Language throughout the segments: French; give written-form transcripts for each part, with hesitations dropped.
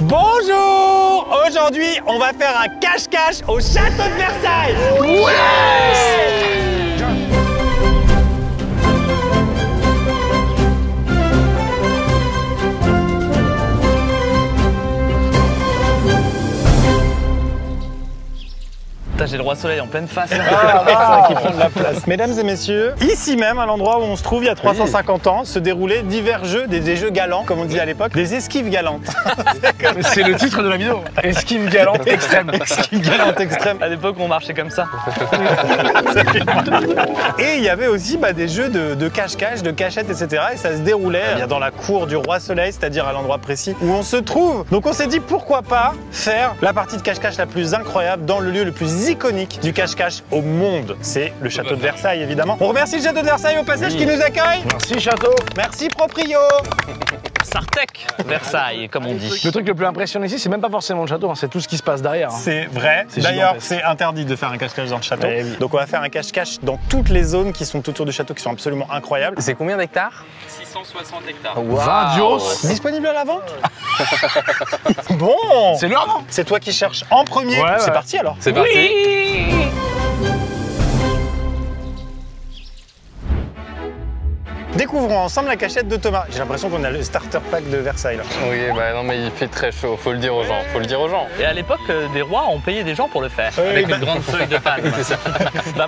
Bonjour! Aujourd'hui, on va faire un cache-cache au château de Versailles! Ouais! J'ai le roi soleil en pleine face. Qui prend de la place. Mesdames et messieurs, ici même, à l'endroit où on se trouve il y a 350 ans, se déroulaient divers jeux, des jeux galants, comme on disait à l'époque, des esquives galantes. C'est le titre de la vidéo. Esquive galante extrême. Esquive galante extrême. À l'époque, on marchait comme ça. Et il y avait aussi des jeux de cache-cache, de cachette, etc. Et ça se déroulait dans la cour du roi soleil, c'est-à-dire à l'endroit précis où on se trouve. Donc on s'est dit pourquoi pas faire la partie de cache-cache la plus incroyable dans le lieu le plus iconique du cache-cache au monde. C'est le château de Versailles, évidemment. On remercie le château de Versailles au passage qui nous accueille. Merci château. Merci proprio. Sartec, Versailles, comme on dit. Le truc le plus impressionnant ici, c'est même pas forcément le château, c'est tout ce qui se passe derrière. C'est vrai. D'ailleurs, c'est interdit de faire un cache-cache dans le château. Oui. Donc on va faire un cache-cache dans toutes les zones qui sont autour du château, qui sont absolument incroyables. C'est combien d'hectares? 660 hectares. Wow. 20 dios. Disponible à la vente. Bon. C'est l'heure, non? C'est toi qui cherches en premier. Ouais, c'est ouais. parti alors. C'est parti. Oui. Découvrons ensemble la cachette de Thomas. J'ai l'impression qu'on a le starter pack de Versailles là. Oui, non mais il fait très chaud, faut le dire aux gens, Et à l'époque, des rois ont payé des gens pour le faire, Oui, avec une grande feuille de palme.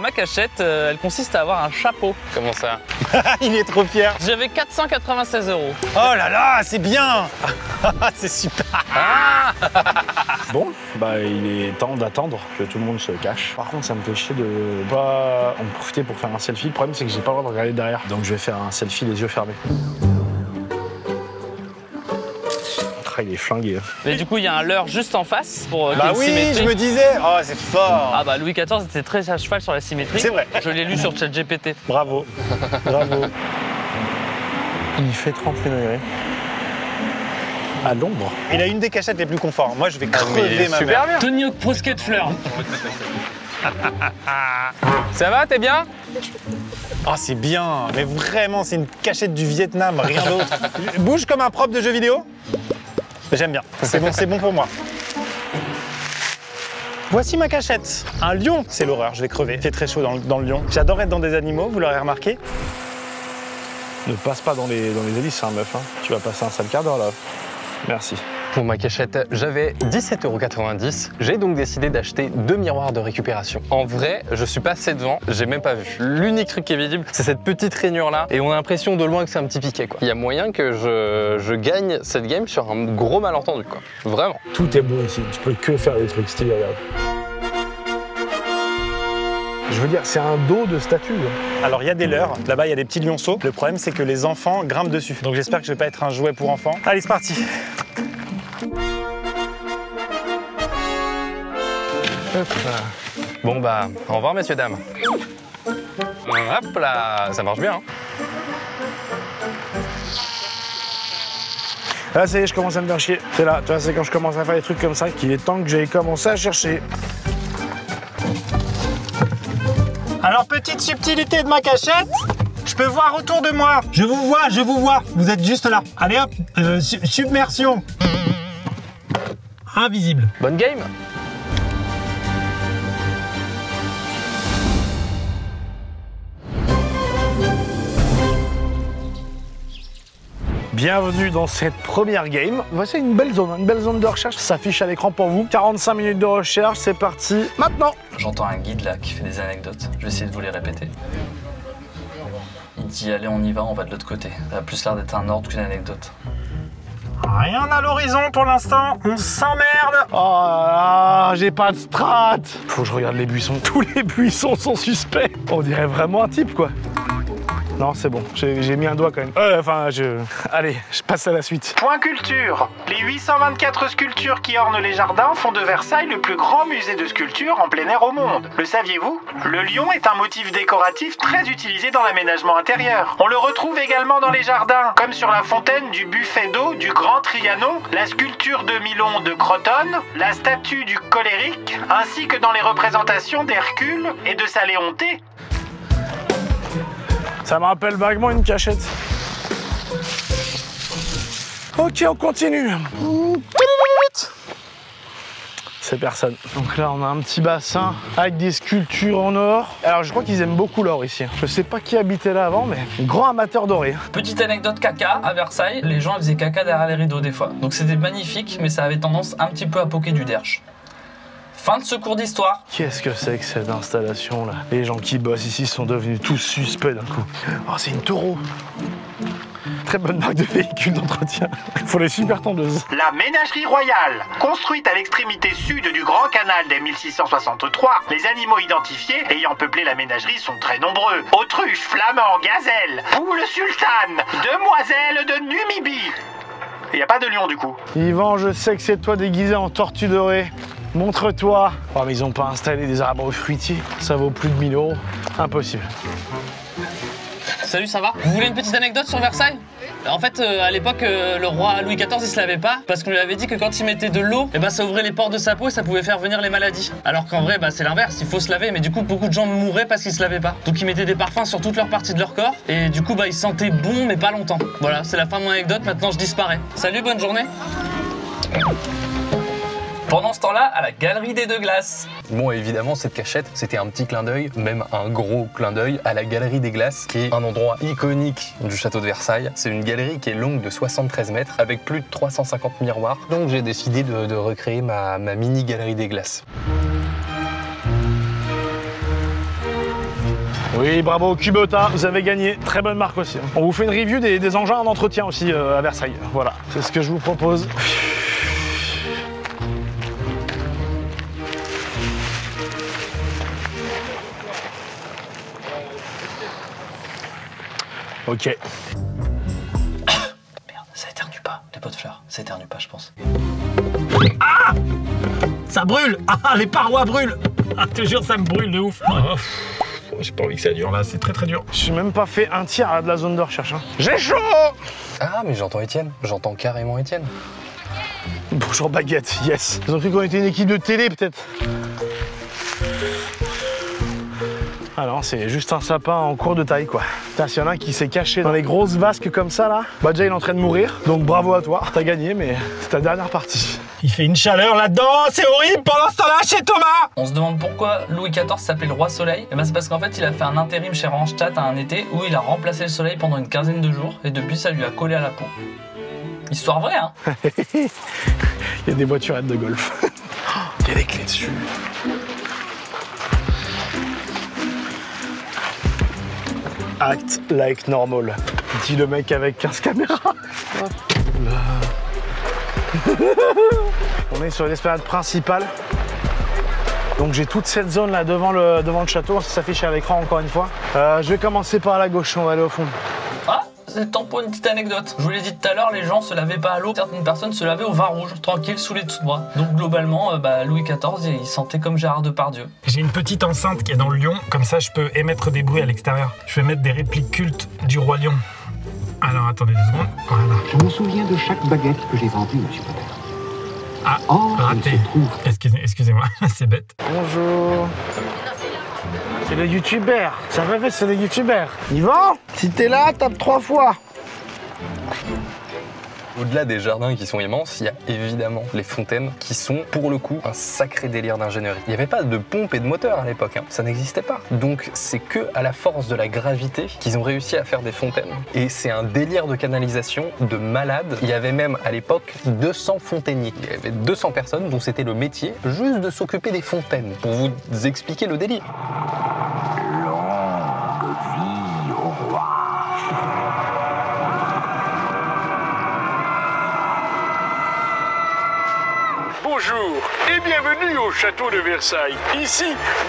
Ma cachette, elle consiste à avoir un chapeau. Comment ça? Il est trop fier. J'avais 496 €. Oh là là, c'est bien. C'est super. Bon, il est temps d'attendre que tout le monde se cache. Par contre, ça me fait chier de pas en profiter pour faire un selfie. Le problème, c'est que j'ai pas le droit de regarder derrière. Donc je vais faire un selfie les yeux fermés. Ah, il est flingué. Mais du coup, il y a un leurre juste en face pour qu'il y ait une Oui, symétrie. je me disais. Oh, c'est fort. Louis XIV était très à cheval sur la symétrie. C'est vrai. Je l'ai lu sur ChatGPT. Bravo. Bravo. Il fait 38 degrés. À l'ombre. Il a une des cachettes les plus conforts. Moi, je vais crever ma super mère. bien. Tony Hawk Pro Skate Fleur. Ça va, t'es bien? Oh, c'est bien. Mais vraiment, c'est une cachette du Vietnam, rien d'autre. Bouge comme un prop de jeu vidéo. J'aime bien. C'est bon pour moi. Voici ma cachette. Un lion. C'est l'horreur, je vais crever. Il fait très chaud dans le lion. J'adore être dans des animaux, vous l'aurez remarqué. Ne passe pas dans les hélices, hein, meuf. Hein. Tu vas passer un sale quart d'heure là. Merci. Pour ma cachette, j'avais 17,90 €. J'ai donc décidé d'acheter 2 miroirs de récupération. En vrai, je suis passé devant, j'ai même pas vu. L'unique truc qui est visible, c'est cette petite rainure là. Et on a l'impression de loin que c'est un petit piquet quoi. Il y a moyen que je gagne cette game sur un gros malentendu quoi. Vraiment. Tout est beau ici. Tu peux que faire des trucs stylés, regarde. Je veux dire, c'est un dos de statue. Alors, il y a des leurres. Là-bas, il y a des petits lionceaux. Le problème, c'est que les enfants grimpent dessus. Donc, j'espère que je vais pas être un jouet pour enfants. Allez, c'est parti. Hop là. Bon au revoir messieurs, dames. Hop là, ça marche bien. Hein. Là, ça y est, je commence à me faire chier. C'est là, tu vois, c'est quand je commence à faire des trucs comme ça qu'il est temps que j'aille commencer à chercher. Alors, petite subtilité de ma cachette. Je peux voir autour de moi. Je vous vois. Vous êtes juste là. Allez hop, submersion. Invisible. Bonne game. Bienvenue dans cette première game. Voici une belle zone de recherche. Ça s'affiche à l'écran pour vous. 45 minutes de recherche, c'est parti maintenant. J'entends un guide là qui fait des anecdotes. Je vais essayer de vous les répéter. Il dit allez on y va, on va de l'autre côté. Ça a plus l'air d'être un ordre qu'une anecdote. Rien à l'horizon pour l'instant. On s'emmerde. Oh là là, j'ai pas de strat. Faut que je regarde les buissons. Tous les buissons sont suspects. On dirait vraiment un type quoi. Non, c'est bon, j'ai mis un doigt quand même. Allez, je passe à la suite. Point culture. Les 824 sculptures qui ornent les jardins font de Versailles le plus grand musée de sculpture en plein air au monde. Le saviez-vous? Le lion est un motif décoratif très utilisé dans l'aménagement intérieur. On le retrouve également dans les jardins, comme sur la fontaine du buffet d'eau du Grand Trianon, la sculpture de Milon de Crotone, la statue du Colérique, ainsi que dans les représentations d'Hercule et de Saléonté. Ça me rappelle vaguement une cachette. Ok, on continue. c'est personne. Donc là, on a un petit bassin avec des sculptures en or. Alors, je crois qu'ils aiment beaucoup l'or ici. Je sais pas qui habitait là avant, mais grand amateur doré. Petite anecdote caca, à Versailles, les gens faisaient caca derrière les rideaux des fois. Donc c'était magnifique, mais ça avait tendance un petit peu à poquer du derche. Fin de ce cours d'histoire. Qu'est-ce que c'est que cette installation là? Les gens qui bossent ici sont devenus tous suspects d'un coup. Oh, c'est une Taureau. Très bonne marque de véhicule d'entretien. Faut les super tondeuses. La ménagerie royale. Construite à l'extrémité sud du Grand Canal dès 1663, les animaux identifiés ayant peuplé la ménagerie sont très nombreux. Autruches, flamands, gazelles, poules sultanes, demoiselles de Numibie. Il n'y a pas de lion du coup. Yvan, je sais que c'est toi déguisé en tortue dorée. Montre-toi. Oh, mais ils ont pas installé des arbres fruitiers. Ça vaut plus de 1000 €. Impossible. Salut, ça va? Vous voulez une petite anecdote sur Versailles? En fait, à l'époque, le roi Louis XIV, il se lavait pas parce qu'on lui avait dit que quand il mettait de l'eau, ça ouvrait les pores de sa peau et ça pouvait faire venir les maladies. Alors qu'en vrai, c'est l'inverse, il faut se laver, mais du coup, beaucoup de gens mouraient parce qu'ils se lavaient pas. Donc ils mettaient des parfums sur toutes leurs parties de leur corps et du coup, ils sentaient bon, mais pas longtemps. Voilà, c'est la fin de mon anecdote, maintenant je disparais. Salut, bonne journée. Pendant ce temps-là, à la Galerie des Deux Glaces. Bon, évidemment, cette cachette, c'était un petit clin d'œil, même un gros clin d'œil, à la Galerie des Glaces, qui est un endroit iconique du château de Versailles. C'est une galerie qui est longue de 73 mètres, avec plus de 350 miroirs. Donc j'ai décidé de recréer ma mini Galerie des Glaces. Oui, bravo, Kubota, vous avez gagné. Très bonne marque aussi. On vous fait une review des engins d'entretien aussi à Versailles. Voilà, c'est ce que je vous propose. Ok. Merde, ça éternue pas. Les pots de fleurs, ça éternue pas, je pense. Ah! Ça brûle! Ah, les parois brûlent! Ah, je te jure, ça me brûle de ouf! Oh, j'ai pas envie que ça dure là, c'est très dur. J'ai même pas fait un tiers de la zone de recherche. Hein. J'ai chaud! Ah, mais j'entends Étienne. J'entends carrément Étienne. Bonjour Baguette, yes. Ils ont cru qu'on était une équipe de télé peut-être. Ah non, c'est juste un sapin en cours de taille quoi. Putain, s'il y en a un qui s'est caché dans les grosses vasques comme ça là, déjà il est en train de mourir. Donc bravo à toi, t'as gagné, mais c'est ta dernière partie. Il fait une chaleur là-dedans, c'est horrible pendant ce temps-là chez Thomas! On se demande pourquoi Louis XIV s'appelait le roi soleil. Et c'est parce qu'en fait il a fait un intérim chez Randstad à un été où il a remplacé le soleil pendant une quinzaine de jours et depuis ça lui a collé à la peau. Histoire vraie hein. Il y a des voiturettes de golf. Il y a des clés dessus. Act like normal, dit le mec avec 15 caméras. On est sur l'esplanade principale. Donc j'ai toute cette zone là devant le château, ça s'affiche à l'écran encore une fois. Je vais commencer par la gauche, on va aller au fond. Ah, c'est le temps pour une petite anecdote. Je vous l'ai dit tout à l'heure, les gens se lavaient pas à l'eau. Certaines personnes se lavaient au vin rouge, tranquille, sous les dessous de bras. Donc globalement, Louis XIV, il sentait comme Gérard Depardieu. J'ai une petite enceinte qui est dans le lion, comme ça je peux émettre des bruits à l'extérieur. Je vais mettre des répliques cultes du roi lion. Alors attendez 2 secondes, voilà. Je me souviens de chaque baguette que j'ai vendue, monsieur Potter. Ah, Oh, raté. il se trouve. Excusez-moi, c'est bête. Bonjour. C'est le youtubeur. Ça va fait, c'est le youtubeur. Yvan, si t'es là, tape 3 fois. Au-delà des jardins qui sont immenses, il y a évidemment les fontaines qui sont, pour le coup, un sacré délire d'ingénierie. Il n'y avait pas de pompe et de moteur à l'époque, hein. Ça n'existait pas. Donc c'est que à la force de la gravité qu'ils ont réussi à faire des fontaines. Et c'est un délire de canalisation de malade. Il y avait même à l'époque 200 fontainiers. Il y avait 200 personnes dont c'était le métier juste de s'occuper des fontaines. Pour vous expliquer le délire. Bonjour et bienvenue au château de Versailles. Ici,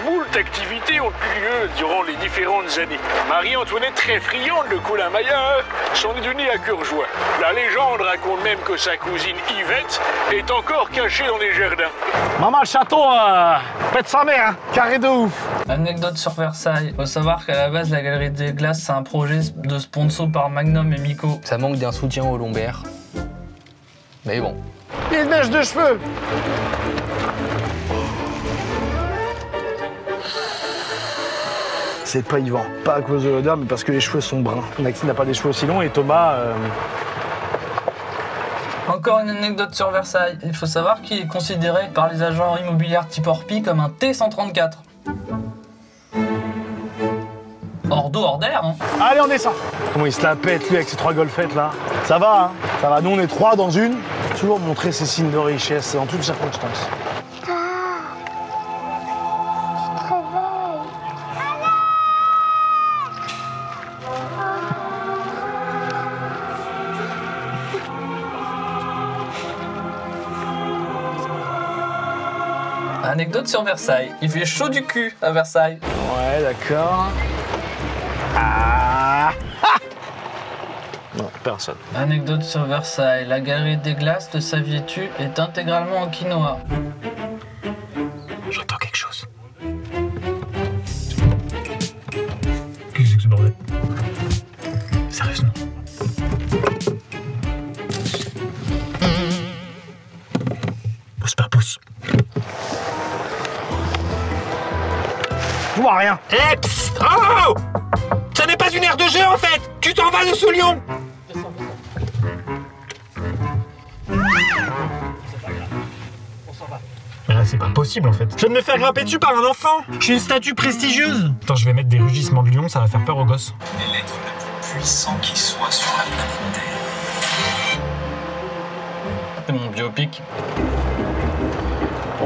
moult activités ont eu lieu durant les différentes années. Marie-Antoinette, très friande de Colin-Maillard, s'en est donnée à cœur joie. La légende raconte même que sa cousine Yvette est encore cachée dans les jardins. Maman, le château, pète sa mère, hein. Carré de ouf. Anecdote sur Versailles. Faut savoir qu'à la base, la Galerie des Glaces, c'est un projet de sponsor par Magnum et Miko. Ça manque d'un soutien au lombaire. Mais bon. Il y a une mèche de cheveux. C'est pas Yvan, pas à cause de l'odeur, mais parce que les cheveux sont bruns. Maxime n'a pas des cheveux aussi longs et Thomas... Encore une anecdote sur Versailles. Il faut savoir qu'il est considéré par les agents immobiliers type Orpi comme un T134. Hors d'eau, hors d'air, hein. Allez, on descend. Comment il se la pète, lui, avec ses 3 golfettes, là. Ça va, hein. Ça va. Nous, on est 3 dans une. Toujours montrer ses signes de richesse en toutes circonstances. Anecdote sur Versailles. Il fait chaud du cul à Versailles. Ouais, d'accord. Ah. Non, personne. Anecdote sur Versailles. La galerie des glaces, le saviez-tu, est intégralement en quinoa. J'entends quelque chose. Qu'est-ce que c'est ce bordel? Sérieusement. Pousse pas, pousse. Je vois rien. Eh, psst. Oh! Ça n'est pas une aire de jeu en fait. Tu t'en vas de ce lion. Mais là, c'est pas possible en fait. Je viens de me faire grimper dessus par un enfant. Je suis une statue prestigieuse. Attends, je vais mettre des rugissements de lion, ça va faire peur aux gosses. L'être le plus puissant qui soit sur la planète Terre. C'est mon biopic.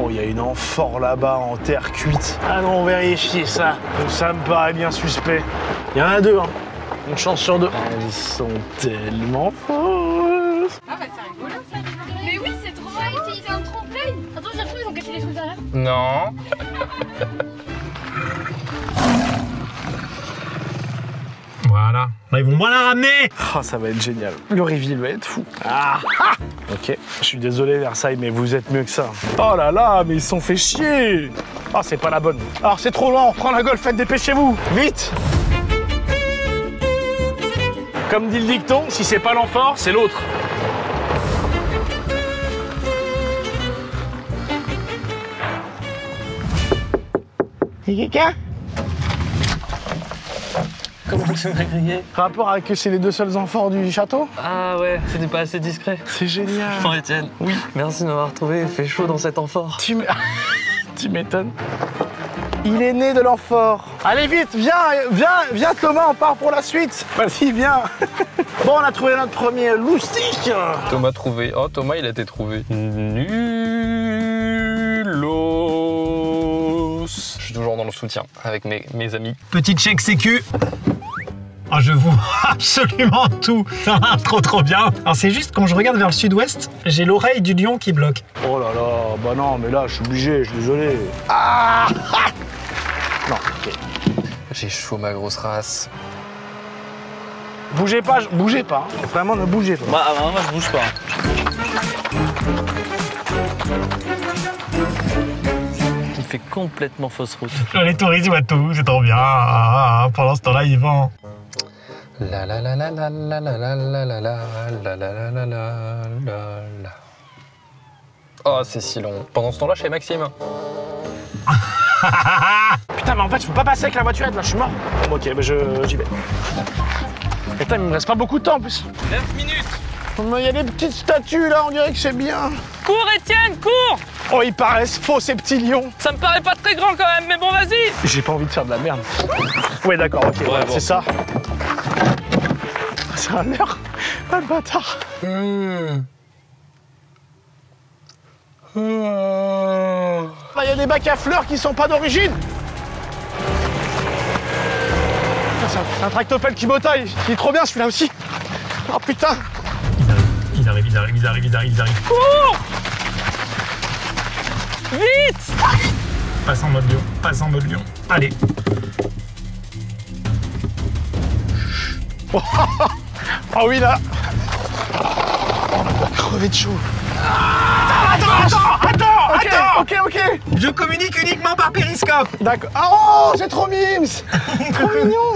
Oh, il y a une amphore là-bas en terre cuite. Allons vérifier ça. Ça me paraît bien suspect. Il y en a 2, hein. Une chance sur 2. Elles sont tellement fausses. Ah bah c'est rigolo ça. Mais oui, c'est trop vrai, utiliser un trompe-l'œil. Attends, j'ai l'impression qu'ils ont caché des trucs derrière. Non. Voilà. Là, ils vont moins la ramener. Oh, ça va être génial. Le reveal va être fou. Ah, ah. Ok, je suis désolé Versailles, mais vous êtes mieux que ça. Oh là là, mais ils se sont fait chier. Ah, c'est pas la bonne. Alors c'est trop loin, on reprend la golfette, dépêchez-vous. Vite. Comme dit le dicton, si c'est pas l'amphore, c'est l'autre. Y'a quelqu'un? Comment tu m'as grillé? Rapport avec que c'est les 2 seuls amphores du château? Ah ouais, c'était pas assez discret. C'est génial. Jean-Étienne. Oui. Merci de m'avoir retrouvé. Il fait chaud dans cet amphore. Tu m'étonnes. Il est né de l'amphore. Allez vite, viens Thomas, on part pour la suite. Vas-y, viens. Bon, on a trouvé notre premier loustic. Thomas trouvé. Oh, Thomas, il a été trouvé. Nulos. Je suis toujours dans le soutien avec mes amis. Petit check sécu. Oh, je vois absolument tout. Ça marche trop bien. Alors c'est juste quand je regarde vers le sud-ouest, j'ai l'oreille du lion qui bloque. Oh là là, bah non, mais là, je suis obligé, je suis désolé. Ah, ah. Non, ok. J'ai chaud, ma grosse race. Bougez pas, bougez pas. Hein. Vraiment, ne bougez pas. Bah, moi, je bouge pas. Il fait complètement fausse route. Les touristes voient tout, c'est trop bien. Pendant ce temps-là, ils vendent. La la la la la la la la la la la la la la la la la. Oh, c'est si long. Pendant ce temps-là, chez Maxime. Putain, mais en fait, je peux pas passer avec la voiturette, là, je suis mort. Bon, ok, bah j'y vais. Et putain, il me reste pas beaucoup de temps en plus. 9 minutes. Il y a des petites statues là, on dirait que c'est bien. Cours, Étienne, cours. Oh, ils paraissent faux ces petits lions. Ça me paraît pas très grand quand même, mais bon, vas-y. J'ai pas envie de faire de la merde. Ouais, d'accord, ok, voilà, bon. c'est ça. C'est un leurre. Ah, le bâtard. Il y a des bacs à fleurs qui sont pas d'origine. C'est un tractopelle qui bataille. Il est trop bien celui-là aussi. Oh putain. Ils arrivent. Cours. Vite. Passe en mode lion, Allez. Oh oui là. On va crever de chaud. Attends. Ok. Je communique uniquement par périscope. D'accord. Oh, c'est trop mimes. Trop mignon.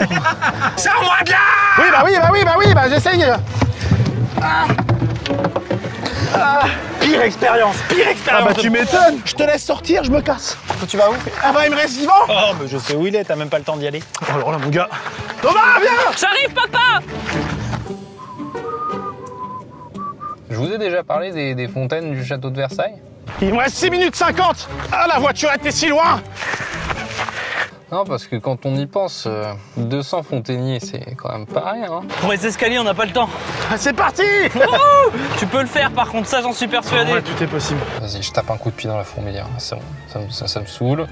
Sors-moi de là. Oui, j'essaye. Pire expérience. Ah bah tu m'étonnes. Je te laisse sortir, je me casse. Toi, tu vas où? Ah bah il me reste vivant. Oh, mais je sais où il est, t'as même pas le temps d'y aller. Oh alors là mon gars. Thomas, viens. J'arrive, papa. Je vous ai déjà parlé des fontaines du château de Versailles? Il me reste 6 minutes 50. Ah, la voiture était si loin. Non, parce que quand on y pense, 200 fontainiers, c'est quand même pas rien. Hein. Pour les escaliers, on n'a pas le temps. Ah, c'est parti. Tu peux le faire, par contre, ça, j'en suis persuadé. Ouais, tout est possible. Vas-y, je tape un coup de pied dans la fourmilière. C'est bon, ça me saoule.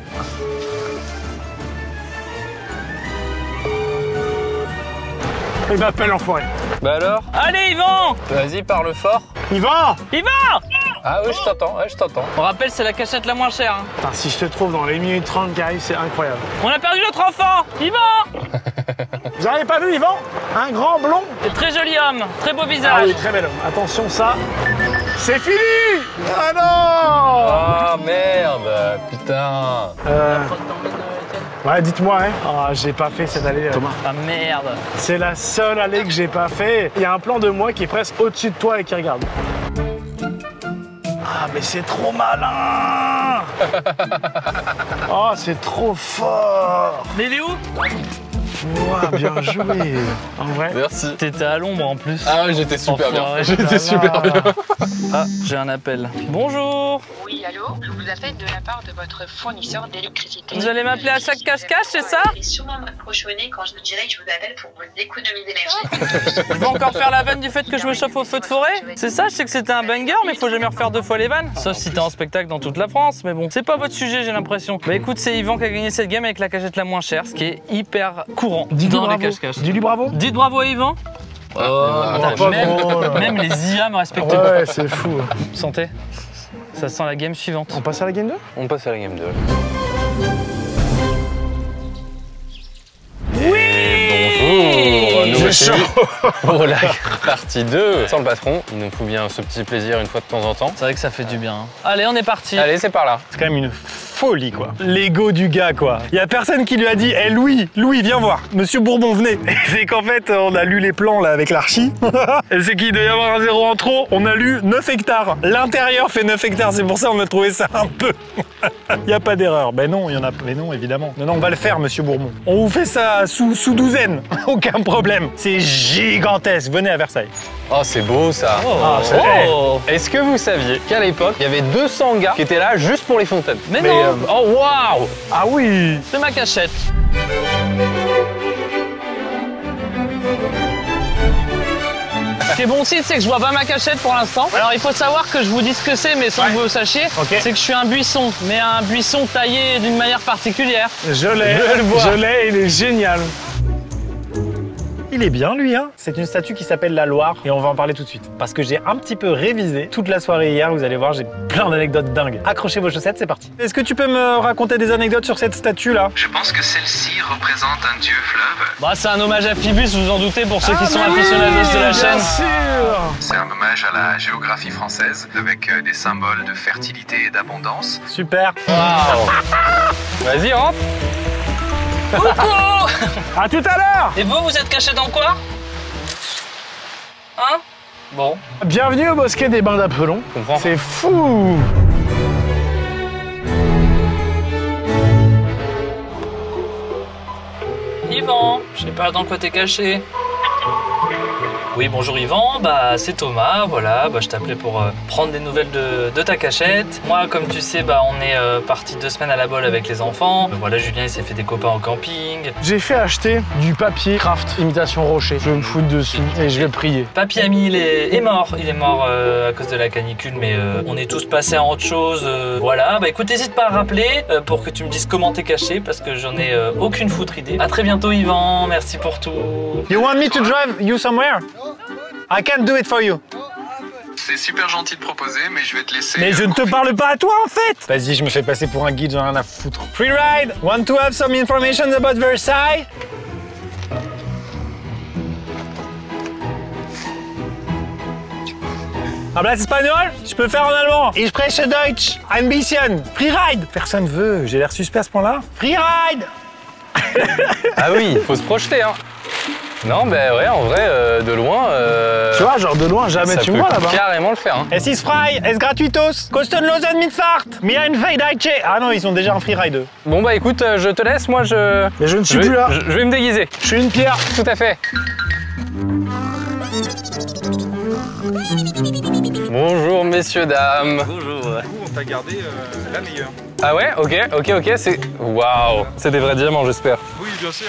Il m'appelle l'enfoiré. Bah alors? Allez, Yvan! Vas-y, parle fort. Yvan! Yvan! Ah oui, je t'entends, ouais, je t'entends. On rappelle, c'est la cachette la moins chère. Hein. Putain, si je te trouve dans les minutes 30 qui arrivent, c'est incroyable. On a perdu notre enfant! Yvan! Vous n'avez pas vu Yvan? Un grand blond. Et très joli homme, très beau Ah visage. oui, très bel homme. Attention, ça, c'est fini. Ah non. Ah merde, putain. Ouais, dites-moi, hein. Ah, j'ai pas fait cette allée. Thomas. Ah merde. C'est la seule allée que j'ai pas fait. Il y a un plan de moi qui est presque au-dessus de toi et qui regarde. Ah, mais c'est trop malin. Oh, c'est trop fort. Mais il est où? Ouah, bien joué. En vrai. Merci. T'étais à l'ombre en plus. Ah ouais, j'étais super bien. Enfoiré. J'étais super bien. Ah, j'ai un appel. Bonjour. Oui, allô? Je vous appelle de la part de votre fournisseur d'électricité. Vous allez m'appeler à chaque cache-cache, c'est ça? Vous allez sûrement m'approcher quand je vous dirai que je vous appelle pour vous économiser l'énergie. Je vais encore faire la vanne du fait que je me chauffe au feu de forêt? C'est ça, je sais que c'était un banger, mais faut jamais refaire 2 fois les vannes. Sauf si t'es en spectacle dans toute la France, mais bon, c'est pas votre sujet, j'ai l'impression. Bah écoute, c'est Yvan qui a gagné cette game avec la cachette la moins chère, ce qui est hyper courant dans les cache-cache. Dis-lui bravo. Dites bravo à Yvan. pas Même les IA me respectent Ouais, pas. c'est fou. Santé. Ça sent la game suivante. On passe à la game 2? On passe à la game 2. Oui! Nous voici pour la partie 2. Sans le patron, il nous faut bien ce petit plaisir une fois de temps en temps. C'est vrai que ça fait du bien. Hein. Allez, on est parti. Allez, c'est par là. C'est quand même une folie, quoi. L'ego du gars, quoi. Il y a personne qui lui a dit, hé Louis, viens voir. Monsieur Bourbon, venez. Et c'est qu'en fait, on a lu les plans, là, avec l'archi. Et c'est qu'il doit y avoir un zéro en trop. On a lu 9 hectares. L'intérieur fait 9 hectares. C'est pour ça qu'on a trouvé ça un peu. Il n'y a pas d'erreur. Ben non, il y en a. Mais non, évidemment. Non, on va le faire, monsieur Bourbon. On vous fait ça sous douzaine. Aucun problème. C'est gigantesque. Venez à Versailles. Oh, c'est beau ça. Oh. Est-ce que vous saviez qu'à l'époque, il y avait 200 gars qui étaient là juste pour les fontaines? Mais non. Oh, waouh! Ah oui. C'est ma cachette. Ce qui est bon aussi, c'est que je vois pas ma cachette pour l'instant. Alors il faut savoir que je vous dis ce que c'est, mais sans que vous le sachiez. Okay. C'est que je suis un buisson, mais un buisson taillé d'une manière particulière. Je l'ai. Je le vois. Je l'ai, il est génial. Il est bien lui, hein. C'est une statue qui s'appelle la Loire et on va en parler tout de suite. Parce que j'ai un petit peu révisé toute la soirée hier, vous allez voir, j'ai plein d'anecdotes dingues. Accrochez vos chaussettes, c'est parti. Est-ce que tu peux me raconter des anecdotes sur cette statue là? Je pense que celle-ci représente un dieu fleuve. Bah c'est un hommage à Phibus, vous en doutez, pour ceux qui sont aficionados de la chaîne. C'est un hommage à la géographie française avec des symboles de fertilité et d'abondance. Super. Waouh! Vas-y, rentre. Coucou! À tout à l'heure. Et vous êtes caché dans quoi? Hein? Bon. Bienvenue au bosquet des Bains d'Apollon. Comprends. C'est fou. Yvan, je sais pas dans quoi t'es caché. Oui, bonjour Yvan, bah c'est Thomas, voilà, bah je t'appelais pour prendre des nouvelles de ta cachette. Moi, comme tu sais, bah on est parti 2 semaines à la Bolle avec les enfants. Voilà, Julien il s'est fait des copains au camping. J'ai fait acheter du papier craft imitation rocher. Je vais me foutre dessus et je vais prier. Papy Ami il est mort à cause de la canicule, mais on est tous passés à autre chose. Voilà, bah écoute, n'hésite pas à rappeler pour que tu me dises comment t'es caché parce que j'en ai aucune foutre idée. À très bientôt Yvan, merci pour tout. You want me to drive you somewhere? I can't do it for you. C'est super gentil de proposer, mais je vais te laisser. Mais je ne te parle pas à toi en fait. Vas-y, je me fais passer pour un guide, j'en ai rien à foutre. Free ride. Want to have some information about Versailles? Hablas espagnol? Je peux faire en allemand. Ich spreche Deutsch. Ambition. Free ride. Personne veut. J'ai l'air suspect à ce point-là. Free ride. Ah oui, faut se projeter, hein. Non, ben ouais, en vrai, de loin. Tu vois, genre de loin, jamais tu me vois là-bas. Carrément le faire. Hein. Es ist frei, es gratuitos. Kostenlosen Mitfahrt. Mir ein Freideiche. Ah non, ils ont déjà un free ride eux. Bon bah écoute, je te laisse, moi je. Mais je ne suis plus là. Je vais me déguiser. Je suis une pierre. Tout à fait. Bonjour messieurs, dames. Bonjour. Nous, on t'a gardé la meilleure. Ah ouais, ok, c'est... Waouh, c'est des vrais diamants, j'espère. Oui, bien sûr.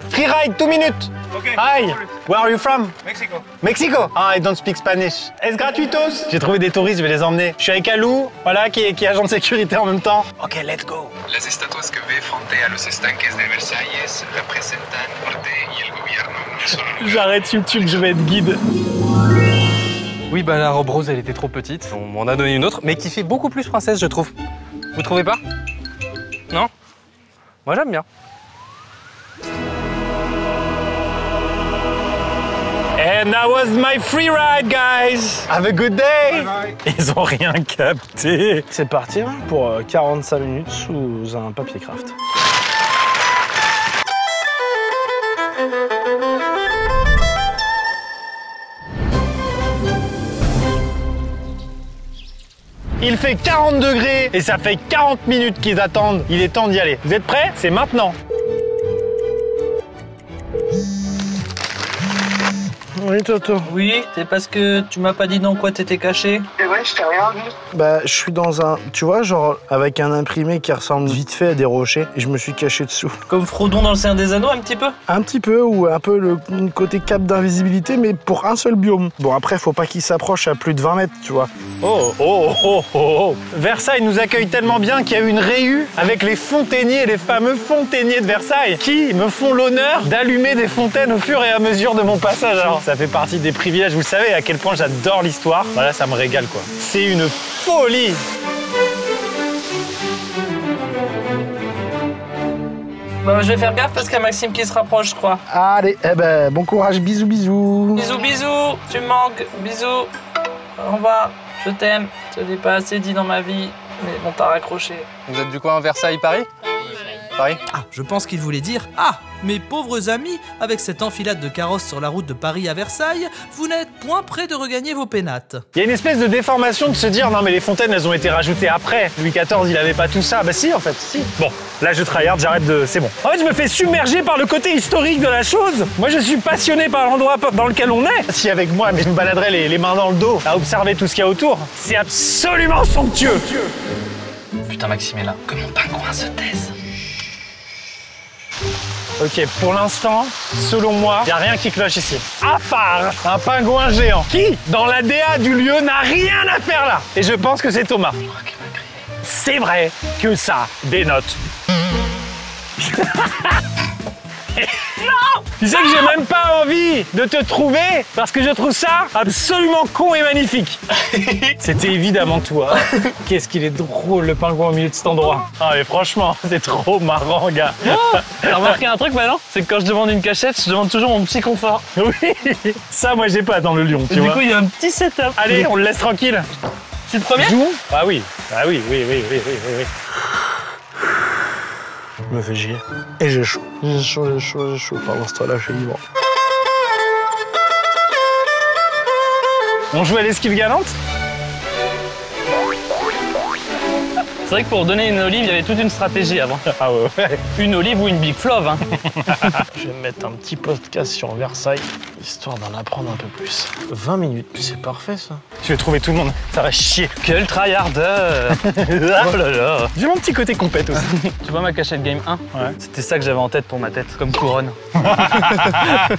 Free ride, 2 minutes. Okay. Hi, where are you from? Mexico. Mexico? Ah, I don't speak Spanish. Es gratuitos? J'ai trouvé des touristes, je vais les emmener. Je suis avec Alou, voilà, qui est agent de sécurité en même temps. Ok, let's go. Las estatuas que ve frente a los estanques de Versalles representan el norte y el gobierno no solo. J'arrête YouTube, je vais être guide. Oui, bah la robe rose, elle était trop petite. On m'en a donné une autre, mais qui fait beaucoup plus princesse, je trouve. Vous trouvez pas? Non? Moi, j'aime bien. And that was my free ride, guys. Have a good day. Bye bye. Ils ont rien capté. C'est parti hein, pour 45 minutes sous un papier craft. Il fait 40 degrés et ça fait 40 minutes qu'ils attendent. Il est temps d'y aller. Vous êtes prêts? C'est maintenant. Oui, Toto. Oui, c'est parce que tu m'as pas dit dans quoi t'étais caché. Et ouais, je t'ai rien vu. Bah, je suis dans un... Tu vois, genre, avec un imprimé qui ressemble vite fait à des rochers, et je me suis caché dessous. Comme Frodon dans le Seigneur des Anneaux, un petit peu. Un petit peu, ou un peu le côté cap d'invisibilité, mais pour un seul biome. Bon, après, faut pas qu'il s'approche à plus de 20 mètres, tu vois. Oh. Versailles nous accueille tellement bien qu'il y a eu une réu avec les fontainiers, les fameux fontainiers de Versailles, qui me font l'honneur d'allumer des fontaines au fur et à mesure de mon passage. Alors, ça fait partie des privilèges, vous le savez à quel point j'adore l'histoire. Voilà, ça me régale quoi. C'est une folie. Bon, je vais faire gaffe parce qu'il y a Maxime qui se rapproche, je crois. Allez, eh ben, bon courage, bisous, bisous. Bisous, tu me manques, bisous. Au revoir, je t'aime. Je l'ai pas assez dit dans ma vie, mais bon, t'as raccroché. Vous êtes du coin Versailles, Paris? Paris. Ah, je pense qu'il voulait dire « Ah, mes pauvres amis, avec cette enfilade de carrosses sur la route de Paris à Versailles, vous n'êtes point près de regagner vos pénates. » Il y a une espèce de déformation de se dire « Non mais les fontaines, elles ont été rajoutées après. Louis XIV, il avait pas tout ça. » Bah si, en fait, si. Bon, là je tryhard, j'arrête de... C'est bon. En fait, je me fais submerger par le côté historique de la chose. Moi, je suis passionné par l'endroit dans lequel on est. Si avec moi, mais je me baladerais les mains dans le dos à observer tout ce qu'il y a autour. C'est absolument somptueux. Putain, Maxime est là. Que mon pingouin se taise. Ok, pour l'instant, selon moi, il n'y a rien qui cloche ici. À part un pingouin géant qui, dans la DA du lieu, n'a rien à faire là. Et je pense que c'est Thomas. C'est vrai que ça dénote. Non! Tu sais que j'ai même pas envie de te trouver parce que je trouve ça absolument con et magnifique. C'était évidemment toi. Qu'est-ce qu'il est drôle le pingouin au milieu de cet endroit. Ah mais franchement, c'est trop marrant, gars. Oh, t'as remarqué un truc maintenant? C'est que quand je demande une cachette, je demande toujours mon petit confort. Oui, ça moi j'ai pas dans le lion, tu vois. Du coup, il y a un petit setup. Allez, on le laisse tranquille. Tu le premier? Ah oui, ah oui. Je me fais chier. Et j'ai chaud. J'ai chaud. Pendant ce temps-là, je suis libre. On joue à l'esquive galante? C'est vrai que pour donner une olive, il y avait toute une stratégie avant. Ah ouais. Une olive ou une big flove, hein. Je vais mettre un petit podcast sur Versailles, histoire d'en apprendre un peu plus. 20 minutes, c'est parfait ça. Je vais trouver tout le monde, ça va chier. Quel tryhardeur. Oh là là. J'ai mon petit côté compète aussi. Tu vois ma cachette game 1? Ouais. C'était ça que j'avais en tête pour ma tête, comme couronne. Oui,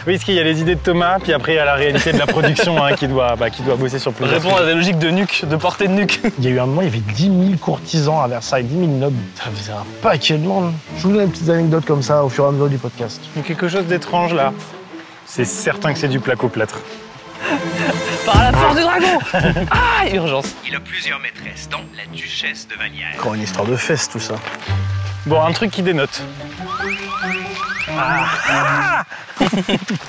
parce qu'il y a les idées de Thomas, puis après il y a la réalité de la production hein, qui doit bosser sur plusieurs. Répondre à des logiques de nuque, de portée de nuque. Il y a eu un moment, il y avait 10 000 courtisans à Versailles, 10 000 nobles. Ça faisait un paquet de monde. Je vous donne des petites anecdotes comme ça au fur et à mesure du podcast. Il y a quelque chose d'étrange là. C'est certain que c'est du placo-plâtre. Par la force du dragon. Ah, urgence. Il a plusieurs maîtresses, dont la duchesse de Vallière. Encore une histoire de fesse, tout ça. Bon, un truc qui dénote.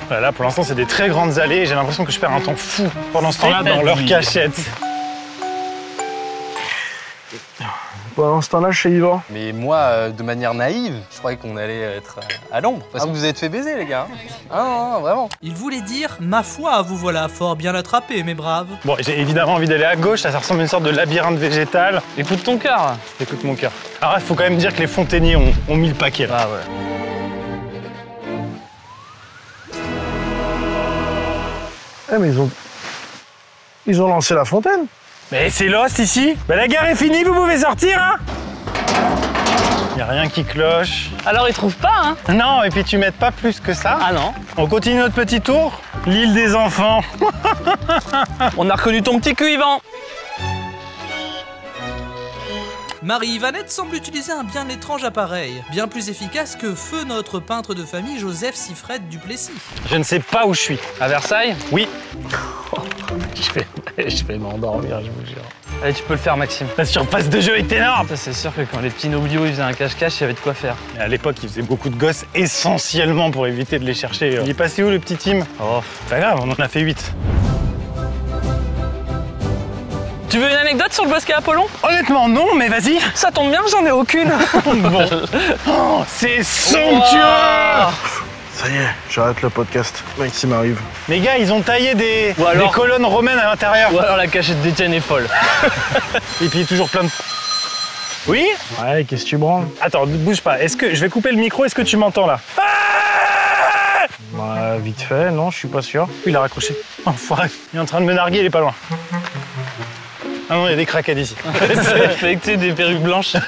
Voilà, pour l'instant, c'est des très grandes allées et j'ai l'impression que je perds un temps fou pendant ce temps-là dans leur cachette. Pendant ce temps-là, je suis vivant. Mais moi, de manière naïve, je croyais qu'on allait être à l'ombre. Parce que vous êtes fait baiser, les gars. Ah non, vraiment. Il voulait dire « Ma foi, vous voilà fort bien attrapés, mes braves. » Bon, j'ai évidemment envie d'aller à gauche, ça ressemble à une sorte de labyrinthe végétal. Écoute ton cœur. Écoute mon cœur. Alors, il faut quand même dire que les fontainiers ont mis le paquet là. Ah ouais. Ah, mais ils ont... Ils ont lancé la fontaine. Mais c'est Lost ici. Bah la gare est finie, vous pouvez sortir, hein. Y a rien qui cloche. Alors ils trouvent pas, hein? Non, et puis tu m'aides pas plus que ça. Ah non. On continue notre petit tour. L'île des enfants. On a reconnu ton petit cul, Yvan. Marie-Yvanette semble utiliser un bien étrange appareil, bien plus efficace que feu notre peintre de famille Joseph Siffred Duplessis. Je ne sais pas où je suis. À Versailles? Oui. Je vais m'endormir, je vous jure. Allez, tu peux le faire, Maxime. La surface de jeu est énorme. Ça, c'est sûr que quand les petits nobliaux ils faisaient un cache-cache, il y avait de quoi faire. À l'époque, ils faisaient beaucoup de gosses essentiellement pour éviter de les chercher. Il est passé où le petit Tim? Oh, pas grave, on en a fait 8. Tu veux une anecdote sur le bosquet Apollon? Honnêtement, non, mais vas-y. Ça tombe bien, j'en ai aucune. Bon. Oh, c'est somptueux. Ça y est, j'arrête le podcast. Maxime arrive. Les gars, ils ont taillé des alors- colonnes romaines à l'intérieur. Ou alors la cachette d'Étienne est folle. Et puis toujours plein de... Oui? Ouais, qu'est-ce que tu branles? Attends, ne bouge pas. Est-ce que je vais couper le micro? Est-ce que tu m'entends là? Bah, vite fait, non, je suis pas sûr. Il a raccroché. Enfoiré. Il est en train de me narguer, il est pas loin. Ah non, il y a des craquettes ici. Avec des perruques blanches. Tout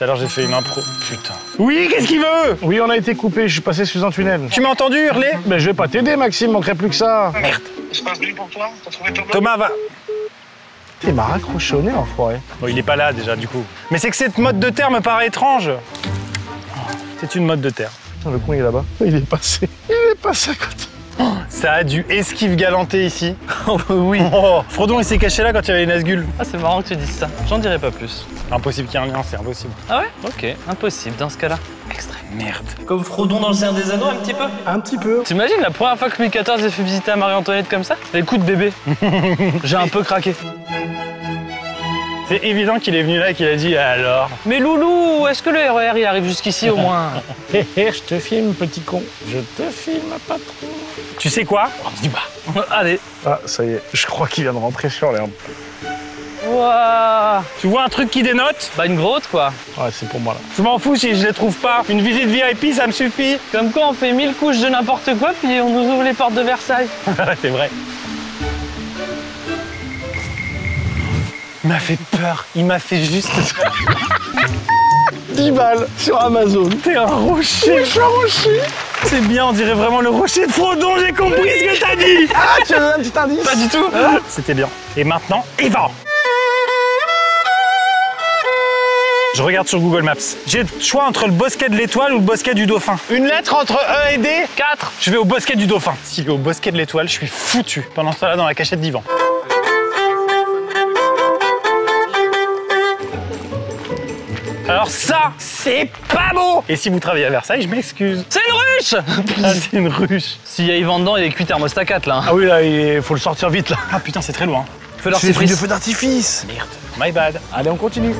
à l'heure, j'ai fait une impro. Putain. Oui, qu'est-ce qu'il veut? Oui, on a été coupé, je suis passé sous un tunnel. Tu m'as entendu hurler? Mais je vais pas t'aider, Maxime, manquerait plus que ça. Merde. Ça se passe bien pour toi? T'as trouvé Thomas? Thomas va... Il m'a raccroché au nez, l'enfoiré. Bon, il est pas là déjà, du coup. Mais c'est que cette mode de terre me paraît étrange. C'est une mode de terre. Putain, le con, il est là-bas. Il est passé. Il est passé à côté. Ça a dû esquive galanter ici. Oui. Oh, Frodon, il s'est caché là quand il y avait les Nazgûl. Ah, c'est marrant que tu dises ça. J'en dirai pas plus. Impossible qu'il y ait un lien, c'est impossible. Ah ouais? Ok, impossible dans ce cas-là. Extrait. Merde. Comme Frodon dans le Seigneur des Anneaux, un petit peu? Un petit peu. T'imagines la première fois que Louis XIV a fait visiter à Marie-Antoinette comme ça? Les coups de bébé. J'ai un peu craqué. C'est évident qu'il est venu là et qu'il a dit alors. Mais Loulou, est-ce que le RER il arrive jusqu'ici au moins? Hé hé, je te filme, petit con. Je te filme, patron. Tu sais quoi? Dis bah. Allez. Ah, ça y est, je crois qu'il vient de rentrer sur l'herbe. Waouh. Tu vois un truc qui dénote? Bah une grotte quoi. Ouais, c'est pour moi là. Je m'en fous si je les trouve pas. Une visite VIP, ça me suffit. Comme quoi on fait 1000 couches de n'importe quoi puis on nous ouvre les portes de Versailles. C'est vrai. Il m'a fait peur. Il m'a fait juste... 10 balles sur Amazon. T'es un rocher. Je suis un rocher. C'est bien, on dirait vraiment le rocher de Frodon, j'ai compris ce que t'as dit. Ah, tu as donné un petit indice? Pas du tout. C'était bien. Et maintenant, Yvan. Je regarde sur Google Maps. J'ai le choix entre le bosquet de l'étoile ou le bosquet du dauphin. Une lettre entre E et D? 4. Je vais au bosquet du dauphin. S'il est au bosquet de l'étoile, je suis foutu. Pendant ce temps-là, dans la cachette d'Yvan. Alors ça, c'est pas beau. Et si vous travaillez à Versailles, je m'excuse. C'est une ruche. Ah, c'est une ruche. S'il y a Yvan dedans, il est cuit thermostat 4 là. Ah oui, là, il faut le sortir vite là. Ah putain, c'est très loin. Feu C'est des trucs de d'artifice. feu d'artifice. Merde. My bad. Allez, on continue.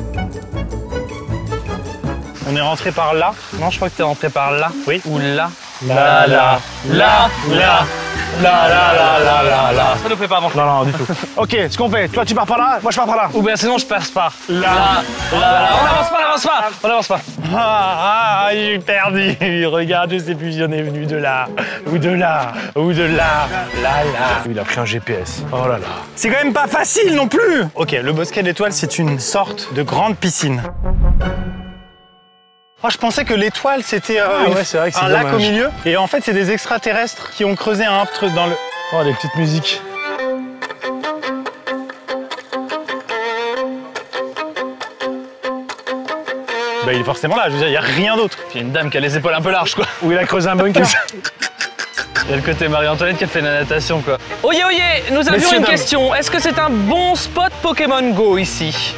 On est rentré par là. Non, je crois que t'es rentré par là. Oui. Ou là. Là, là, là, là. Là, là, là, là, là, là. Ça nous fait pas avancer. Non, non, du tout. Ok, ce qu'on fait, toi tu pars par là, moi je pars par là. Ou bien sinon je passe par Là. On avance pas, on avance pas. On avance pas. Ah, j'ai perdu. Regarde, je sais plus si on est venu de là, ou de là, ou de là, là, là. Il a pris un GPS. Oh là là. C'est quand même pas facile non plus. Ok, le bosquet de l'étoile, c'est une sorte de grande piscine. Oh, je pensais que l'étoile, c'était ouais, c'est vrai que c'est un lac dommage. au milieu. Et en fait, c'est des extraterrestres qui ont creusé un truc dans le... Oh, des petites musiques. Bah, il est forcément là, je veux dire, il n'y a rien d'autre. Il y a une dame qui a les épaules un peu larges quoi. Où il a creusé un bunker. Il y a le côté Marie-Antoinette qui a fait de la natation quoi. Oyez, nous avions Messieurs, une dames. question. Est-ce que c'est un bon spot Pokémon Go ici?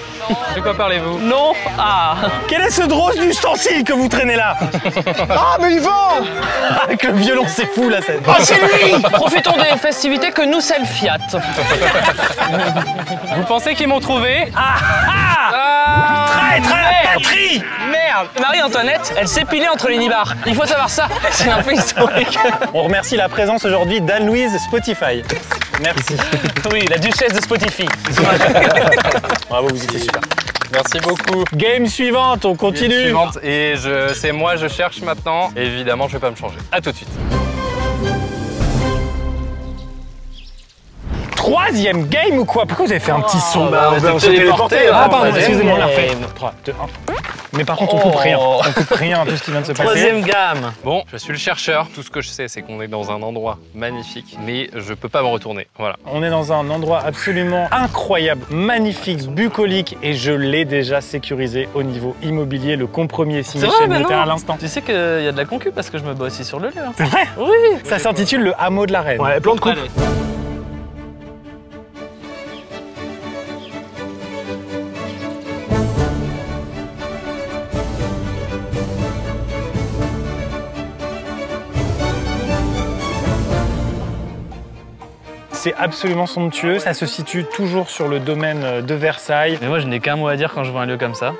De quoi parlez-vous? Non. Ah. Quel est ce drôle d'ustensile que vous traînez là? Ah, mais Yvan! Avec le violon, c'est fou la scène. Ah, c'est lui! Profitons des festivités que nous selfiat. Vous pensez qu'ils m'ont trouvé? Traître à la patrie! Merde. Marie-Antoinette, elle s'est pilée entre les nibards. Il faut savoir ça. C'est un fait historique. On remercie la présence aujourd'hui d'Anne-Louise Spotify. Merci. Oui, la duchesse de Spotify. Bravo, vous étiez super. Merci beaucoup. Game suivante, on continue. Suivante. Et c'est moi, je cherche maintenant. Évidemment, je vais pas me changer. À tout de suite. troisième game ou quoi? Pourquoi vous avez fait un petit son? on s'est téléporté. Ah pardon, Vas-y. excusez-moi, on l'a refait. 3, 2, 1. Mais par contre, on coupe rien. On coupe rien, tout ce qui vient de se passer. Troisième gamme. Bon, je suis le chercheur. Tout ce que je sais, c'est qu'on est dans un endroit magnifique, mais je peux pas me retourner. Voilà. On est dans un endroit absolument incroyable, magnifique, bucolique, et je l'ai déjà sécurisé au niveau immobilier. Le compromis est signé C'est vrai, chez mais le notaire non. à l'instant. Tu sais qu'il y a de la concu parce que je me bats aussi sur le lieu. C'est vrai? Oui. Ça s'intitule le hameau de la reine. Ouais, plan de coupe. Allez. C'est absolument somptueux, ça se situe toujours sur le domaine de Versailles. Mais moi, je n'ai qu'un mot à dire quand je vois un lieu comme ça.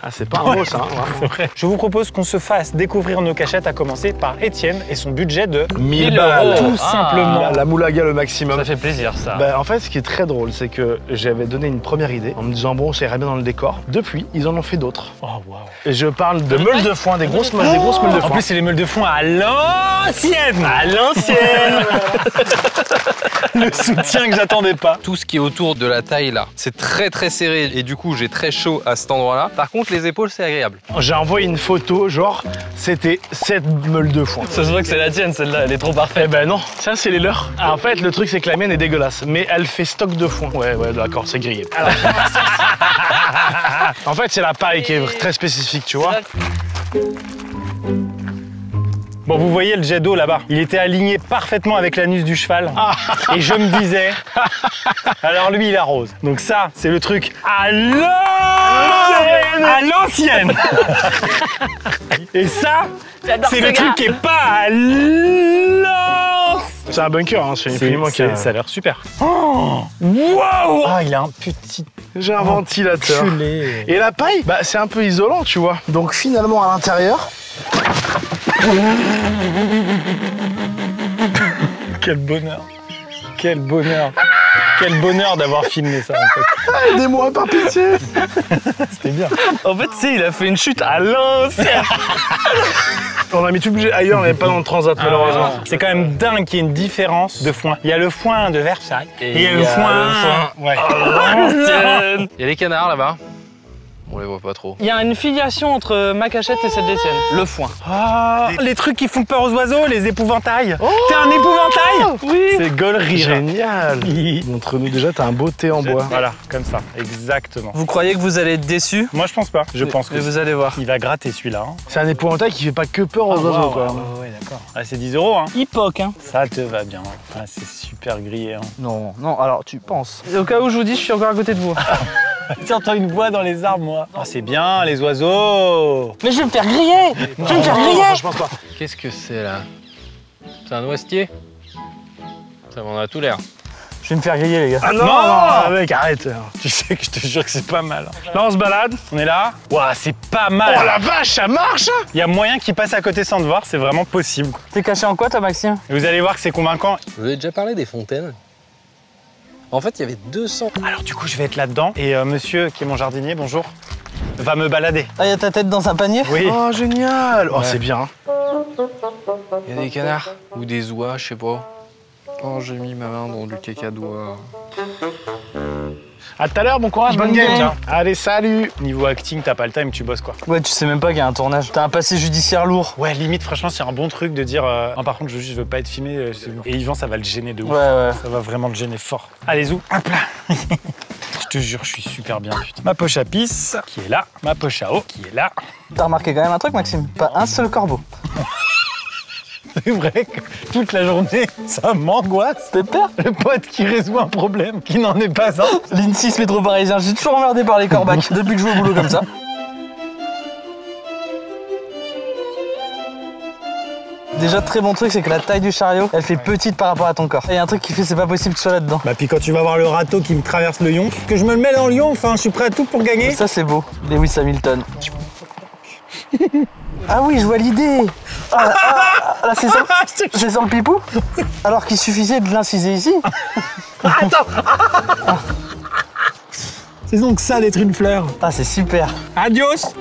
Ah, c'est pas un mot, ça. C'est vrai. Je vous propose qu'on se fasse découvrir nos cachettes, à commencer par Étienne et son budget de 1000 balles. Tout simplement. La moulaga, le maximum. Ça fait plaisir, ça. Bah, en fait, ce qui est très drôle, c'est que j'avais donné une première idée en me disant, bon, ça irait bien dans le décor. Depuis, ils en ont fait d'autres. Oh, waouh. Et je parle de meules de foin, des grosses meules de En foin. plus, c'est les meules de foin à l'ancienne. À l'ancienne. Le soutien que j'attendais pas. Tout ce qui est autour de la taille là, c'est très serré et du coup j'ai très chaud à cet endroit-là. Par contre, les épaules, c'est agréable. J'ai envoyé une photo, genre, c'était cette meule de foin. Ça se voit que c'est la tienne, celle-là. Elle est trop parfaite. Eh ben non, ça c'est les leurs. En fait, le truc c'est que la mienne est dégueulasse, mais elle fait stock de foin. Ouais, d'accord, c'est grillé. Alors, en fait, c'est la paille qui est très spécifique, tu vois. Bon, vous voyez le jet d'eau là-bas, il était aligné parfaitement avec l'anus du cheval. Et je me disais, alors lui il arrose. Donc ça, c'est le truc à l'ancienne. Et ça, c'est le truc qui est pas à l'ancienne. C'est un bunker, hein, c'est une pile qui ça a l'air super. Oh, wow. Ah, il a un petit... J'ai un ventilateur. Enculé. Et la paille, bah, c'est un peu isolant, tu vois. Donc finalement, à l'intérieur... Quel bonheur. Quel bonheur. Quel bonheur d'avoir filmé ça, en fait. Aidez-moi, par pitié. C'était bien. En fait, tu sais, il a fait une chute à l'ancienne. On a mis tout le budget ailleurs, mais pas dans le transat, malheureusement. C'est quand même dingue qu'il y ait une différence de foin. Il y a le foin de Versailles et il y a le foin... Ouais. Il y a les canards là-bas. On les voit pas trop. Il y a une filiation entre ma cachette et celle d'Étienne. Le foin. Ah, les trucs qui font peur aux oiseaux, les épouvantails. T'es un épouvantail? Oui. C'est Gollery. Génial. Montre-nous déjà, t'as un beau thé en bois. Voilà, comme ça, exactement. Vous croyez que vous allez être déçus? Moi, je pense pas. Je pense que Mais vous allez voir. il va gratter celui-là. Hein. C'est un épouvantail qui fait pas que peur aux oiseaux, quoi. Ouais, d'accord. Ah, c'est 10 €, hein. Hippoc, hein. Ça te va bien. Ah, c'est super grillé, hein. Non, alors tu penses. Et au cas où je vous dis, je suis encore à côté de vous. J'entends une voix dans les arbres, moi. Ah, c'est bien, les oiseaux. Mais je vais me faire griller. Je vais me faire griller. Je pense pas. Qu'est-ce que c'est là? C'est un ouestier? Ça m'en a tout l'air. Je vais me faire griller, les gars. Ah non, mec, arrête. Tu sais que je te jure que c'est pas mal. Là, on se balade, on est là. Ouah, c'est pas mal. Oh la vache, ça marche. Il y a moyen qu'il passe à côté sans te voir, c'est vraiment possible. T'es caché en quoi, toi, Maxime? Et vous allez voir que c'est convaincant. Vous avez déjà parlé des fontaines? En fait, il y avait 200. Alors du coup, je vais être là-dedans. Et monsieur, qui est mon jardinier, bonjour, va me balader. Ah, il y a ta tête dans un panier? Oui. Oh, génial. Oh, c'est bien. Il y a des canards ou des oies, je sais pas. Oh, j'ai mis ma main dans du caca d'oie. À tout à l'heure, bon courage, bonne game. Tiens. Allez, salut. Niveau acting, t'as pas le time, tu bosses quoi. Ouais, tu sais même pas qu'il y a un tournage. T'as un passé judiciaire lourd. Ouais, limite, franchement, c'est un bon truc de dire non, par contre, je veux pas être filmé. Et Yvan, ça va le gêner de ouf. Ouais. Ça va vraiment le gêner fort. Allez, zou. Hop là. Je te jure, je suis super bien, putain. Ma poche à pisse, qui est là. Ma poche à eau, qui est là. T'as remarqué quand même un truc, Maxime? Pas un seul corbeau. C'est vrai que toute la journée, ça m'angoisse. T'as peur? Le pote qui résout un problème qui n'en est pas un. L'In6 métro parisien, j'ai toujours emmerdé par les corbacs depuis que je vais au boulot comme ça. Déjà, très bon truc, c'est que la taille du chariot, elle fait petite par rapport à ton corps. Et il y a un truc qui fait, c'est pas possible que tu sois là-dedans. Bah puis quand tu vas voir le râteau qui me traverse le yonf, que je me le mets dans le yonf, enfin, je suis prêt à tout pour gagner. Ça, c'est beau. Lewis Hamilton. Ah oui, je vois l'idée. Là, c'est sur le pipou. Alors qu'il suffisait de l'inciser ici. Attends. C'est donc ça d'être une fleur. Ah, c'est super. Adios.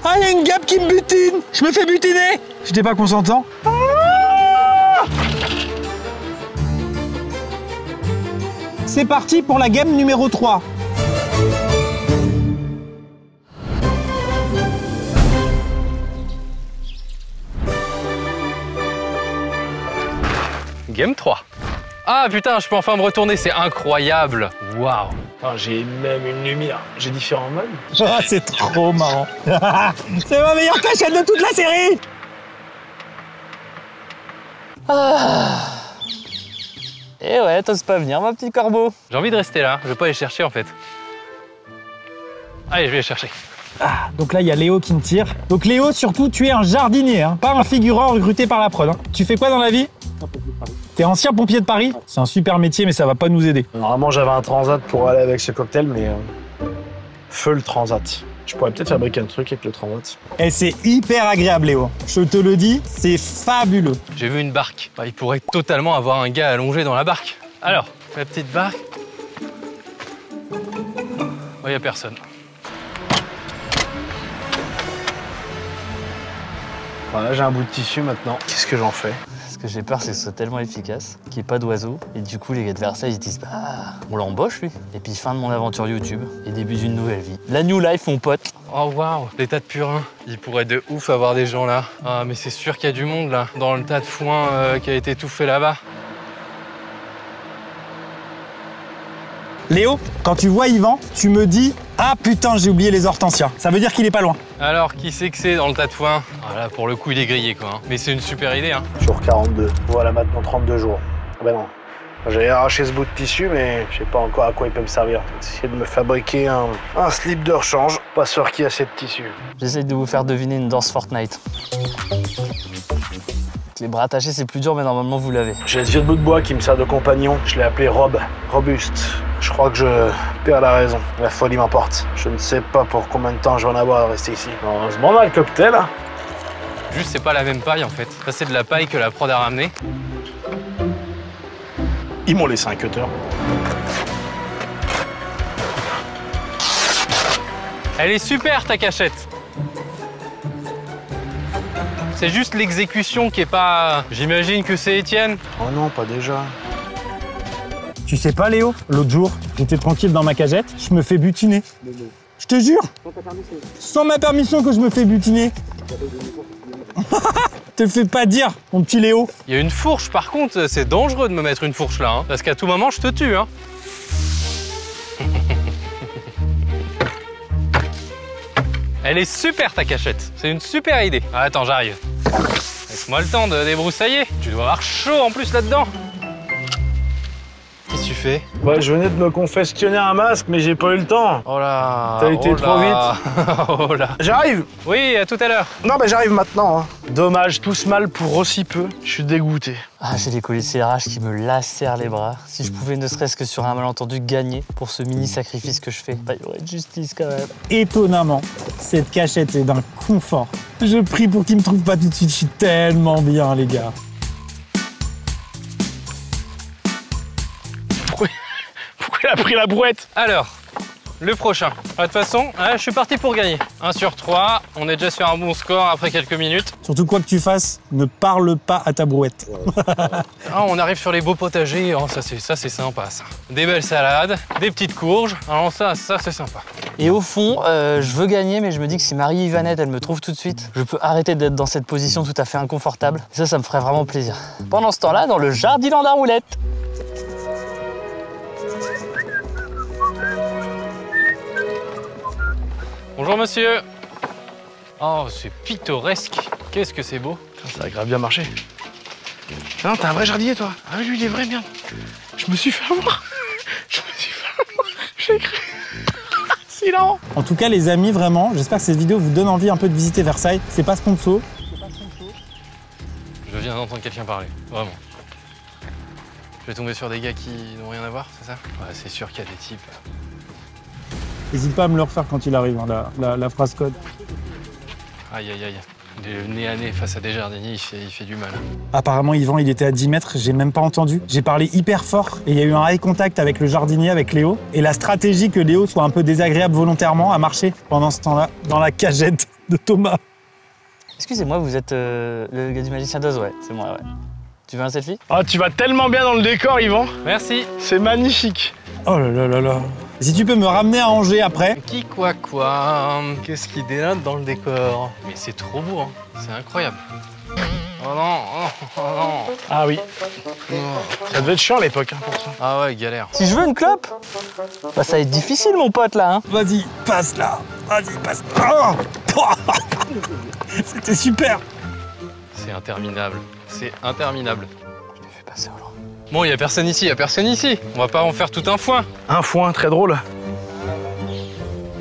Ah, il y a une guêpe qui me butine. Je me fais butiner. J'étais pas consentant. C'est parti pour la game numéro 3. Game 3. Ah putain, je peux enfin me retourner, c'est incroyable. Waouh. J'ai même une lumière. J'ai différents modes. Ah, c'est trop marrant. C'est ma meilleure cachette de toute la série. Et ouais, t'oses pas venir, ma petite corbeau. J'ai envie de rester là, je vais pas aller chercher en fait. Allez, je vais les chercher. Ah, donc là, il y a Léo qui me tire. Donc Léo, surtout, tu es un jardinier, hein, pas un figurant recruté par la prod. Hein. Tu fais quoi dans la vie? T'es ancien pompier de Paris? C'est un super métier, mais ça va pas nous aider. Normalement, j'avais un transat pour aller avec ce cocktail, mais feu le transat. Je pourrais peut-être fabriquer un truc avec le transat. Et c'est hyper agréable, Léo. Je te le dis, c'est fabuleux. J'ai vu une barque. Il pourrait totalement avoir un gars allongé dans la barque. Alors, la petite barque. Oh, y a personne. Voilà, j'ai un bout de tissu maintenant. Qu'est-ce que j'en fais? Ce que j'ai peur, c'est que ce soit tellement efficace qu'il n'y ait pas d'oiseaux. Et du coup, les gars de Versailles, ils disent bah, on l'embauche lui. Et puis fin de mon aventure YouTube et début d'une nouvelle vie. La new life, mon pote. Oh waouh, des tas de purins. Il pourrait de ouf avoir des gens là. Ah, mais c'est sûr qu'il y a du monde là, dans le tas de foin qui a été tout fait là-bas. Léo, quand tu vois Yvan, tu me dis « Ah putain, j'ai oublié les hortensias ». Ça veut dire qu'il est pas loin. Alors, qui c'est que c'est dans le tas de foin? Voilà, pour le coup, il est grillé quoi. Hein. Mais c'est une super idée. Hein. Jour 42. Voilà maintenant 32 jours. Ah ben non. J'ai arraché ce bout de tissu, mais je sais pas encore à quoi il peut me servir. Essayer de me fabriquer un slip de rechange. Pas sûr qu'il y a assez de tissu. J'essaie de vous faire deviner une danse Fortnite. Les bras attachés, c'est plus dur, mais normalement, vous l'avez. J'ai ce vieux bout de bois qui me sert de compagnon. Je l'ai appelé Rob. Robuste. Je crois que je perds la raison. La folie m'emporte. Je ne sais pas pour combien de temps je vais en avoir à rester ici. Heureusement, on a le cocktail. Hein. Juste, c'est pas la même paille en fait. Ça, c'est de la paille que la prod a ramenée. Ils m'ont laissé un cutter. Elle est super ta cachette. C'est juste l'exécution qui est pas... J'imagine que c'est Étienne. Oh non, pas déjà. Tu sais pas, Léo, l'autre jour, j'étais tranquille dans ma cagette, je me fais butiner. Je te jure. Sans ma permission que je me fais butiner. Te fais pas dire, mon petit Léo. Il y a une fourche, par contre, c'est dangereux de me mettre une fourche là, hein, parce qu'à tout moment, je te tue. Hein. Elle est super ta cachette, c'est une super idée. Ah, attends, j'arrive. Laisse-moi le temps de débroussailler. Tu dois avoir chaud en plus là-dedans. Qu'est-ce que tu fais? Ouais, je venais de me confectionner un masque, mais j'ai pas eu le temps. Oh là. T'as été trop vite. Oh là. J'arrive. Oui, à tout à l'heure. Non, mais j'arrive maintenant. Hein. Dommage, tout ce mal pour aussi peu. Je suis dégoûté. Ah, j'ai les colisérages qui me lacèrent les bras. Si je pouvais ne serait-ce que sur un malentendu gagner pour ce mini sacrifice que je fais, bah, il y aurait de justice quand même. Étonnamment, cette cachette est d'un confort. Je prie pour qu'il me trouve pas tout de suite, je suis tellement bien, les gars. Pourquoi il a pris la brouette? Alors, le prochain. De toute façon, je suis parti pour gagner. 1 sur 3, on est déjà sur un bon score après quelques minutes. Surtout quoi que tu fasses, ne parle pas à ta brouette. Ah, on arrive sur les beaux potagers, oh, ça c'est sympa ça. Des belles salades, des petites courges, alors ça c'est sympa. Et au fond, je veux gagner, mais je me dis que si Marie-Yvanette, elle me trouve tout de suite, je peux arrêter d'être dans cette position tout à fait inconfortable. Et ça me ferait vraiment plaisir. Pendant ce temps-là, dans le Jardiland à roulettes. Bonjour monsieur. Oh, c'est pittoresque. Qu'est-ce que c'est beau. Ça a grave bien marché. Non, t'es un vrai jardinier, toi. Ah oui, lui, il est vrai, merde. Je me suis fait avoir. J'ai cru. C'est lent. En tout cas, les amis, vraiment, j'espère que cette vidéo vous donne envie un peu de visiter Versailles. C'est pas sponsor. Je viens d'entendre quelqu'un parler, vraiment. Je vais tomber sur des gars qui n'ont rien à voir, c'est ça? Ouais, c'est sûr qu'il y a des types. N'hésite pas à me le refaire quand il arrive, hein, la phrase code. Aïe, aïe, aïe. Le nez à nez face à des jardiniers, il fait du mal. Apparemment, Yvan, il était à 10 mètres, j'ai même pas entendu. J'ai parlé hyper fort et il y a eu un eye contact avec le jardinier, avec Léo. Et la stratégie que Léo soit un peu désagréable volontairement a marché pendant ce temps-là dans la cagette de Thomas. Excusez-moi, vous êtes le gars du Magicien d'Oz? Ouais, c'est moi, ouais. Tu veux un selfie? Ah, tu vas tellement bien dans le décor, Yvan. Merci. C'est magnifique. Oh là là là là. Si tu peux me ramener à Angers après. Qui quoi qu'est-ce qui dénote dans le décor? Mais c'est trop beau, hein. C'est incroyable. Oh non, oh non. Ah oui. Ça devait être chiant à l'époque, hein, pour ça. Ah ouais, galère. Si je veux une clope, bah ça va être difficile, mon pote, là. Hein. Vas-y, passe là. Vas-y, passe. Oh. C'était super. C'est interminable. C'est interminable. Je l'ai fait passer au loin. Bon, y a personne ici, On va pas en faire tout un foin. Un foin, très drôle.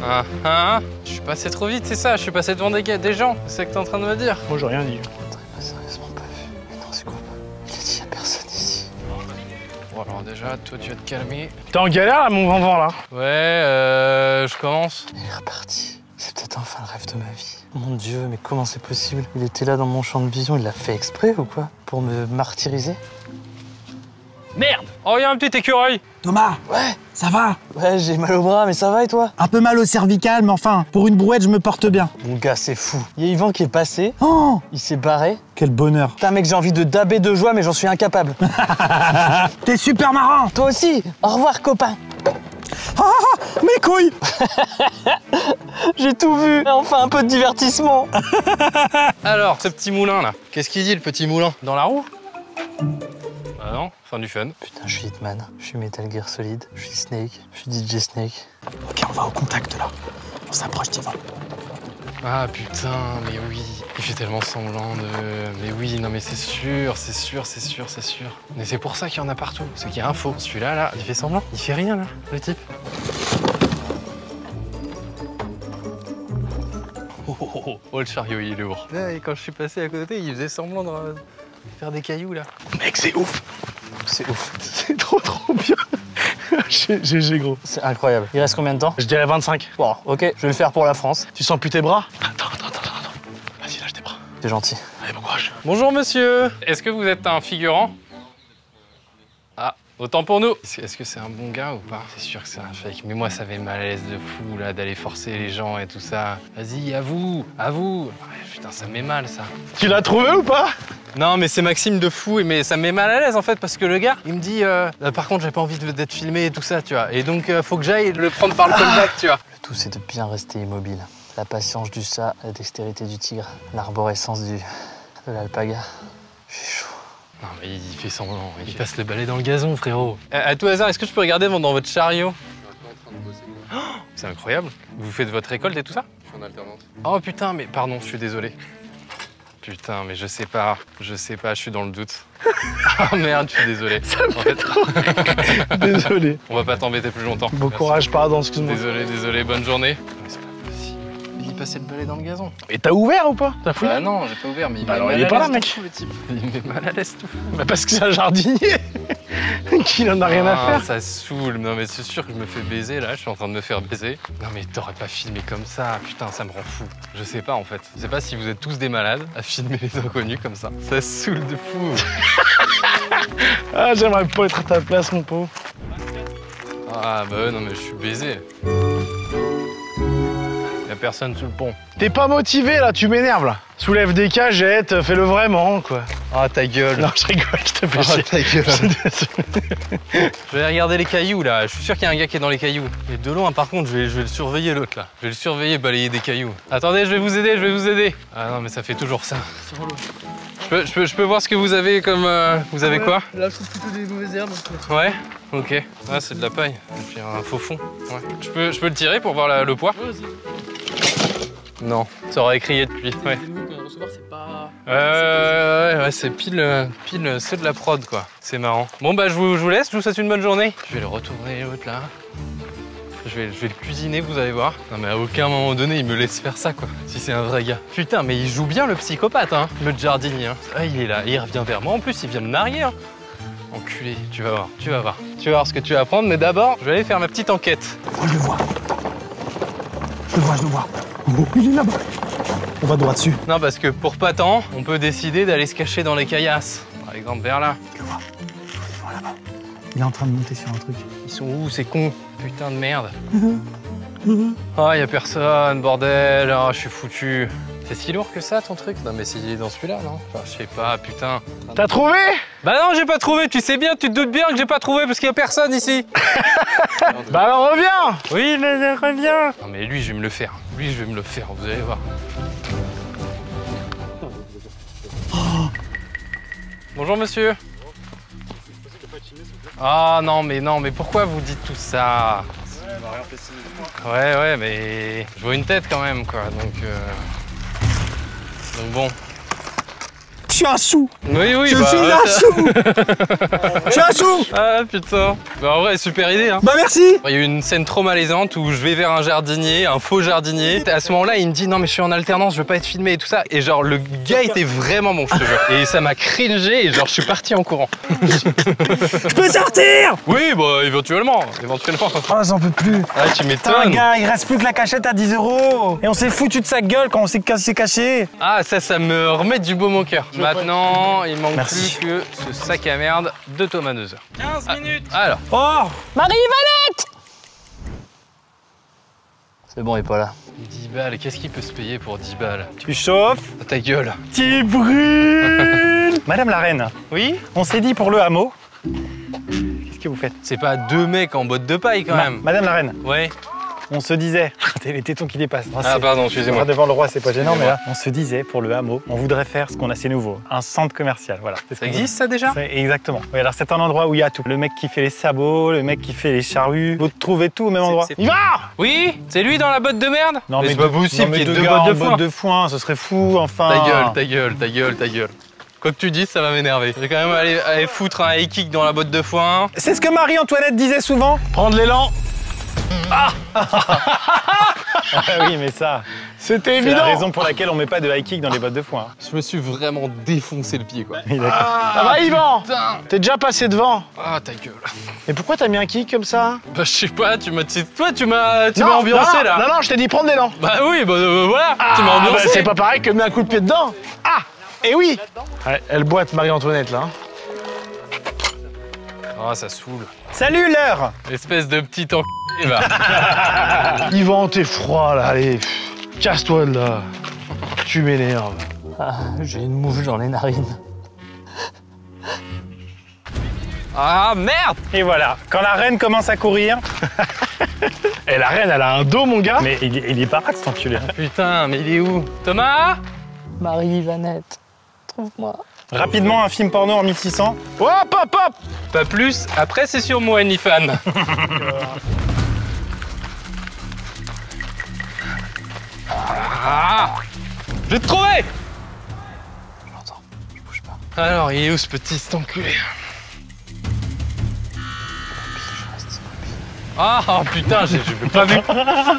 Je suis passé trop vite, c'est ça. Je suis passé devant des gens. C'est ça que t'es en train de me dire. Moi, j'ai rien dit. Très sérieusement pas vu. Mais non, c'est quoi? Il a dit y a personne ici. Bon, alors déjà, toi, tu vas te calmer. T'es en galère, là, mon vent là? Ouais, je commence. Il est reparti. C'est peut-être enfin le rêve de ma vie. Mon Dieu, mais comment c'est possible? Il était là dans mon champ de vision, il l'a fait exprès ou quoi? Pour me martyriser? Merde! Oh, il y a un petit écureuil! Thomas. Ouais. Ça va? Ouais, j'ai mal au bras, mais ça va et toi? Un peu mal au cervical, mais enfin, pour une brouette, je me porte bien. Mon gars, c'est fou. Il y a Yvan qui est passé. Oh! Il s'est barré. Quel bonheur. Putain, mec, j'ai envie de daber de joie, mais j'en suis incapable. T'es super marrant. Toi aussi. Au revoir, copain. Ah, mes couilles. J'ai tout vu. Enfin, un peu de divertissement. Alors, ce petit moulin, là. Qu'est-ce qu'il dit, le petit moulin? Dans la roue? Ah non, fin du fun. Putain, je suis Hitman, je suis Metal Gear Solid, je suis Snake, je suis DJ Snake. Ok, on va au contact là. On s'approche d'Yvan. Ah putain, mais oui. Il fait tellement semblant de... Mais oui, non mais c'est sûr. Mais c'est pour ça qu'il y en a partout. C'est qu'il y a un faux. Celui-là, là, il fait semblant. Il fait rien, là, le type. Oh, le chariot, il est lourd. Et quand je suis passé à côté, il faisait semblant de faire des cailloux, là. Mec, c'est ouf. C'est ouf. C'est trop bien. GG, gros. C'est incroyable. Il reste combien de temps? Je dirais 25. Bon, ok, je vais le faire pour la France. Tu sens plus tes bras? Attends. Vas-y, lâche tes bras. C'est gentil. Allez, bon courage. Bonjour, monsieur. Est-ce que vous êtes un figurant? Ah, autant pour nous. Est-ce que c'est un bon gars ou pas? C'est sûr que c'est un fake. Mais moi, ça fait mal à l'aise de fou, là, d'aller forcer les gens et tout ça. Vas-y, à vous. Putain, ça me met mal, ça. Tu l'as trouvé ou pas? Non, mais c'est Maxime de fou, mais ça me met mal à l'aise en fait, parce que le gars, il me dit par contre, j'ai pas envie d'être filmé et tout ça, tu vois. Et donc, faut que j'aille le prendre par le callback, tu vois. Le tout, c'est de bien rester immobile. La patience du chat, la dextérité du tigre, l'arborescence de l'alpaga. J'ai chaud. Non, mais il fait semblant, il passe le balai dans le gazon, frérot. À tout hasard, est-ce que je peux regarder dans votre chariot? Oh, c'est incroyable. Vous faites votre récolte et tout ça? Je suis en alternance. Oh putain, mais pardon, je suis désolé. Putain, mais je sais pas, je suis dans le doute. Oh merde, je suis désolé. Ça me fait trop. Désolé. On va pas t'embêter plus longtemps. Bon courage, pardon, excuse-moi. Désolé, bonne journée. Mais c'est pas possible. Il passait le balai dans le gazon. Et t'as ouvert ou pas? T'as fouillé? Bah non, j'ai pas ouvert, mais il alors il est pas là, mec. Le type. Il me met mal à l'aise tout. Bah parce que c'est un jardinier. Qu'il en a rien à faire. Ça saoule. Non mais c'est sûr que je me fais baiser là, je suis en train de me faire baiser. Non mais t'aurais pas filmé comme ça, putain ça me rend fou. Je sais pas en fait. Je sais pas si vous êtes tous des malades à filmer les inconnus comme ça. Ça saoule de fou. Ah j'aimerais pas être à ta place mon pauvre. Ah bah ouais, non mais je suis baisé. Y'a personne sur le pont. T'es pas motivé là, tu m'énerves là. Soulève des cagettes, fais-le vraiment quoi. Ah ta gueule. Non je rigole, je te fais chier. Ta gueule. Je vais aller regarder les cailloux là, je suis sûr qu'il y a un gars qui est dans les cailloux. Et de loin par contre, je vais le surveiller l'autre là. Je vais le surveiller balayer des cailloux. Attendez, je vais vous aider. Ah non mais ça fait toujours ça. Je peux voir ce que vous avez comme... vous avez quoi? Là je trouve plutôt des mauvaises herbes. Ouais, ok. Ah c'est de la paille. Et puis un faux fond. Ouais. Je peux le tirer pour voir le poids? Ouais, vas-y. Non, ça aurait crié depuis. Ouais. Ouais, c'est pile ceux de la prod quoi. C'est marrant. Bon bah je vous laisse, je vous souhaite une bonne journée. Je vais le retourner l'autre là. Je vais le cuisiner, vous allez voir. Non mais à aucun moment donné il me laisse faire ça quoi. Si c'est un vrai gars. Putain mais il joue bien le psychopathe hein, le jardinier. Hein. Ah il est là, il revient vers moi. En plus il vient de me narguer. Hein. Enculé, tu vas voir. Tu vas voir ce que tu vas apprendre. Mais d'abord, je vais aller faire ma petite enquête. Oh, je le vois. Je le vois. Oh, il est là-bas. On va droit dessus. Non, parce que pour pas tant, on peut décider d'aller se cacher dans les caillasses. Par exemple, vers là. Il est en train de monter sur un truc. Ils sont où ces cons? Putain de merde. Ah, y a personne, bordel. Ah, je suis foutu. C'est si lourd que ça ton truc? Non mais s'il est dans celui-là, non? Enfin, je sais pas, putain. T'as trouvé? Bah non, j'ai pas trouvé, tu sais bien, tu te doutes bien que j'ai pas trouvé parce qu'il y a personne ici. Bah alors reviens. Oui, mais reviens. Non mais lui, je vais me le faire. Lui, je vais me le faire, vous allez voir. Bonjour monsieur. Ah non, mais pourquoi vous dites tout ça? Ouais, mais je vois une tête quand même, quoi, donc bon. Je suis un chou. Oui, Je suis un chou. Je suis un chou. Ah putain. Bah en vrai, super idée, hein. Bah merci. Il y a eu une scène trop malaisante où je vais vers un jardinier, un faux jardinier. À ce moment-là, il me dit non mais je suis en alternance, je veux pas être filmé et tout ça. Et genre le gars était vraiment bon, je te jure. Et ça m'a cringé et genre je suis parti en courant. Je peux sortir? Oui, bah éventuellement. Oh, j'en peux plus. Ah, tu Putain, m'étonnes. gars, il reste plus que la cachette à 10 €. Et on s'est foutu de sa gueule quand on s'est caché. Ah, ça me remet du baume au cœur. Maintenant, il manque Merci. plus que ce sac à merde de Thomas Neuser. 15 minutes. Alors. Oh, Marie-Valette! C'est bon, il est pas là. 10 balles, qu'est-ce qu'il peut se payer pour 10 balles? tu chauffes, Ta gueule. tu brûles. Madame la reine, Oui? on s'est dit pour le hameau. Qu'est-ce que vous faites? C'est pas deux mecs en botte de paille quand même. Madame la reine, Ouais. on se disait. T'as les tétons qui dépassent. Ah pardon, excusez-moi. Devant le roi, c'est pas gênant, mais là, on se disait pour le hameau, on voudrait faire ce qu'on a assez nouveau, un centre commercial. Voilà. Ça existe ça déjà? Exactement. Oui, alors c'est un endroit où il y a tout. Le mec qui fait les sabots, le mec qui fait les charrues. Vous trouvez tout au même endroit. Il va. Oui? C'est lui dans la botte de merde? Non, mais c'est pas possible qu'il y ait deux bottes de foin. de foin, ce serait fou, enfin. Ta gueule. Quoi que tu dises, ça va m'énerver. Je vais quand même aller foutre un high kick dans la botte de foin. C'est ce que Marie-Antoinette disait souvent. Prendre l'élan. Ah oui, mais ça, c'était c'est évident. la raison pour laquelle on met pas de high kick dans les bottes de foin. Je me suis vraiment défoncé le pied, quoi. Oui, d'accord. Ça va, Yvan? Putain. T'es déjà passé devant. Ah, ta gueule. Mais pourquoi t'as mis un kick comme ça? Bah, je sais pas, tu m'as ambiancé, là. Non, je t'ai dit prendre l'élan. Bah oui, bah voilà, tu m'as ambiancé. Bah, c'est pas pareil que de mettre un coup de pied dedans. Ah, et oui. Ouais, elle boite Marie-Antoinette, là. Ah, ça saoule. Salut l'heure. Espèce de petit enculé, va. Yvan, t'es froid, là, allez. Casse-toi de là. Tu m'énerves. Ah, j'ai une mouche dans les narines. Ah, merde. Et voilà, quand la reine commence à courir. Et la reine, elle a un dos, mon gars. Mais il est pas cet enculé. Putain, mais il est où? Thomas? Marie-Vanette, trouve-moi. Rapidement, un film porno en 1600. Hop. Pas plus, après c'est sur mon OnlyFans. Ah, je vais te trouver. J'entends, je bouge pas. Alors, il est où ce petit enculé? Ah oh, putain, je l'ai pas vu.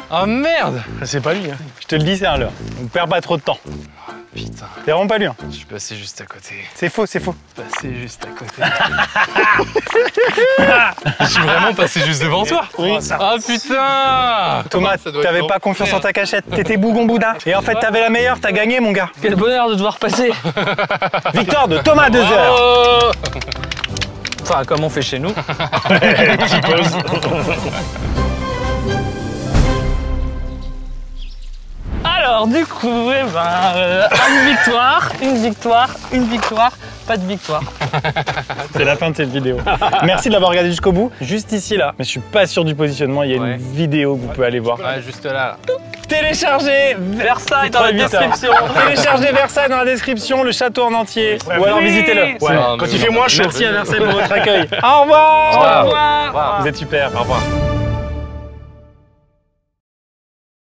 Ah merde. C'est pas lui. Hein. Je te le dis, c'est un leurre. Donc perds pas trop de temps. Putain. C'est vraiment pas lui. Hein. Je suis passé juste à côté. C'est faux, c'est faux. Passé juste à côté. Je suis vraiment passé juste devant toi. Oui. Ah putain. Thomas, t'avais pas confiance en ta cachette. T'étais bougon boudin. Et en fait, t'avais la meilleure, t'as gagné, mon gars. Quel bonheur de devoir passer. Victoire de Thomas 2 heures. Oh. Enfin, comme on fait chez nous. Petite pause. Alors, du coup, une victoire, pas de victoire. C'est la fin de cette vidéo. Merci de l'avoir regardé jusqu'au bout. Juste ici, là, mais je suis pas sûr du positionnement, il y a une vidéo que vous pouvez aller voir. Ouais, juste là. Téléchargez Versailles dans la description. Téléchargez Versailles dans la description, le château en entier. Ou alors visitez-le. Ouais, quand il fait moins chaud. Merci à Versailles pour votre accueil. Au revoir. Au revoir. Vous êtes super, au revoir.